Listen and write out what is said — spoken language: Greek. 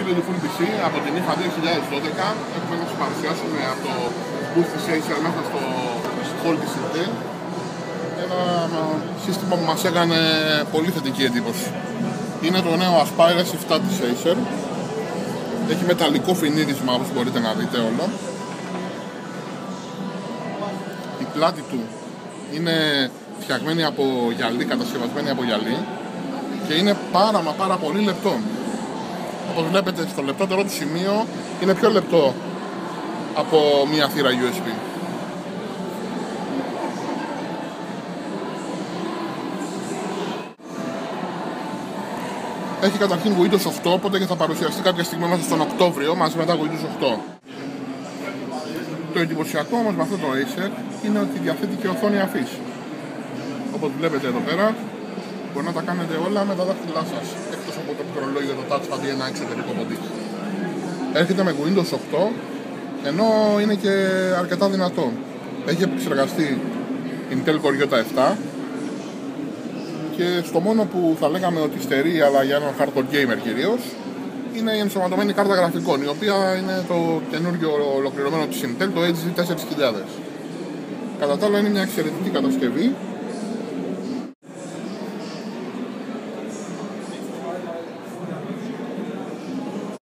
φίλοι του Full PC από την IFA 2012 έχουμε να σας παρουσιάσουμε από το booth της Acer μέσα στο hall της Intel ένα σύστημα που μας έκανε πολύ θετική εντύπωση. Είναι το νέο Aspire S7 της Acer. Έχει μεταλλικό φινίδισμα όπως μπορείτε να δείτε όλο. Η πλάτη του είναι φτιαγμένη από γυαλί, κατασκευασμένη από γυαλί και είναι πάρα πολύ λεπτό. Όπως βλέπετε στο λεπτότερο του σημείο είναι πιο λεπτό από μία θύρα USB. Έχει καταρχήν Windows 8, οπότε και θα παρουσιαστεί κάποια στιγμή μέσα στον Οκτώβριο μαζί με τα Windows 8. Το εντυπωσιακό όμως με αυτό το Acer είναι ότι διαθέτει και οθόνη αφής. Όπως βλέπετε εδώ πέρα, μπορεί να τα κάνετε όλα με τα δάχτυλά σας, εκτός από το πληκτρολόγιο, το touchpad ή ένα εξωτερικό ποντίκι. Έρχεται με Windows 8, ενώ είναι και αρκετά δυνατό. Έχει επεξεργαστεί Intel Core i7 και στο μόνο που θα λέγαμε ότι στερεί, αλλά για έναν hardcore gamer κυρίως, είναι η ενσωματωμένη κάρτα γραφικών, η οποία είναι το καινούργιο ολοκληρωμένο της Intel, το Edge 4000. Κατά τα άλλα είναι μια εξαιρετική κατασκευή